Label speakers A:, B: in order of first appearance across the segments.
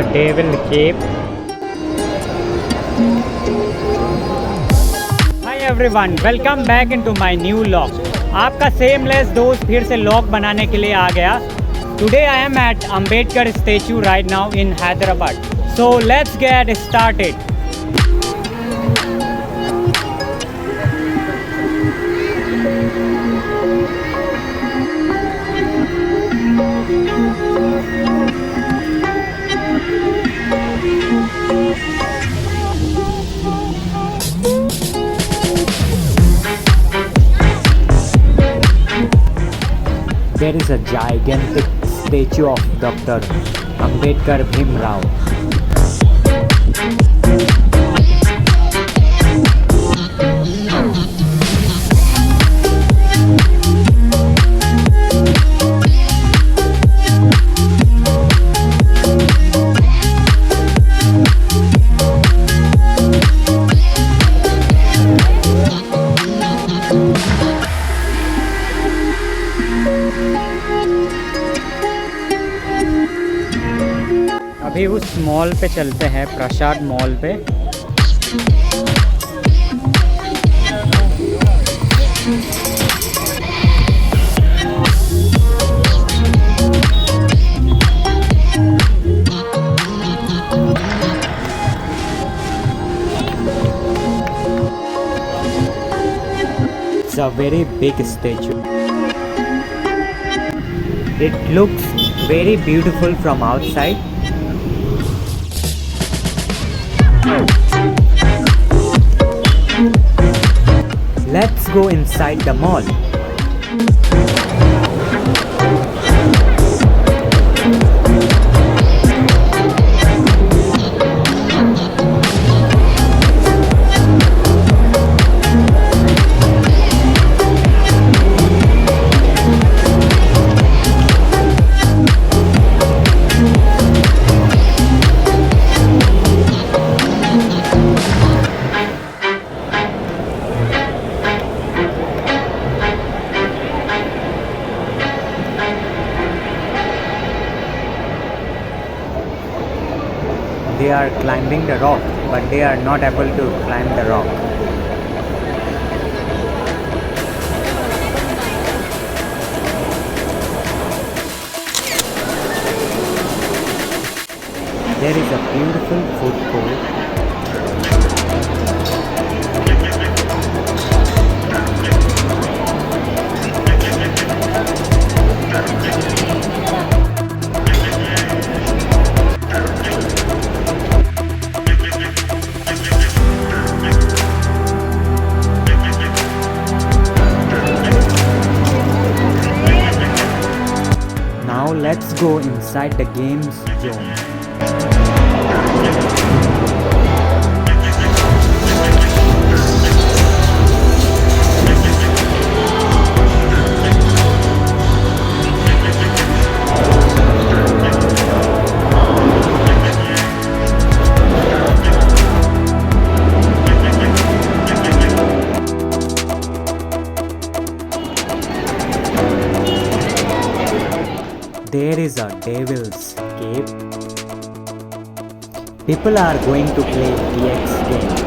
A: a devil cape. Hi everyone, welcome back into my new vlog. आपका seamless दोस्त फिर से व्लॉग बनाने के लिए आ गया. Today I am at Ambedkar statue right now in Hyderabad. So let's get started. There is a gigantic statue of Dr. Ambedkar Bhimrao. अभी उस मॉल पे चलते हैं, प्रसाद मॉल पे. It's a very big statue. It looks very beautiful from outside. Let's go inside the mall. They are climbing the rock, but they are not able to climb the rock. There is a beautiful food court. Now let's go inside the games zone. There is a devil's cape. People are going to play DX games.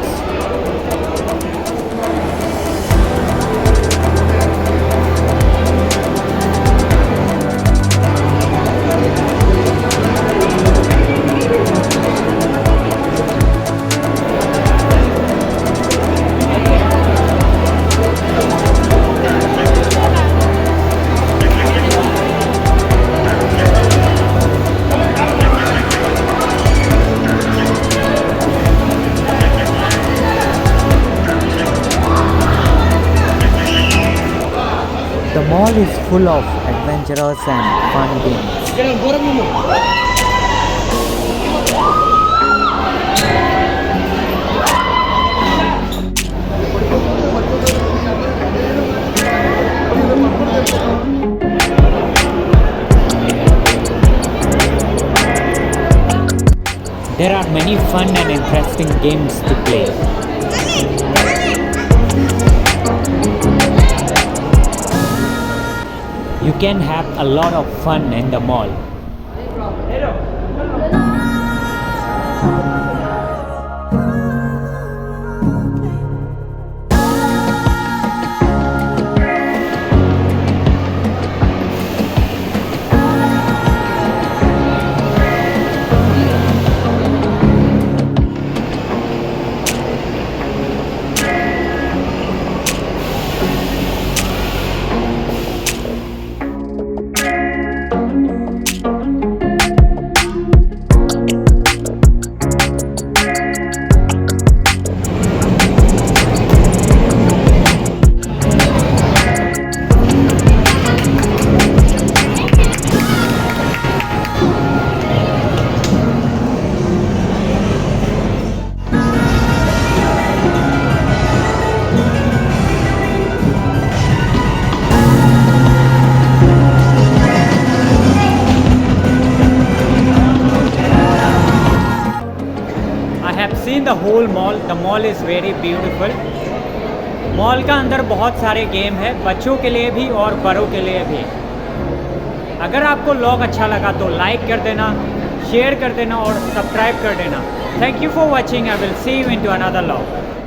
A: The mall is full of adventurous and fun games. There are many fun and interesting games to play. You can have a lot of fun in the mall. I have seen the whole mall. The mall is very beautiful. Mall का अंदर बहुत सारे game है, बच्चों के लिए भी और बड़ों के लिए भी. अगर आपको व्लॉग अच्छा लगा तो लाइक कर देना, शेयर कर देना और सब्सक्राइब कर देना. Thank you for watching. I will see you in to another vlog.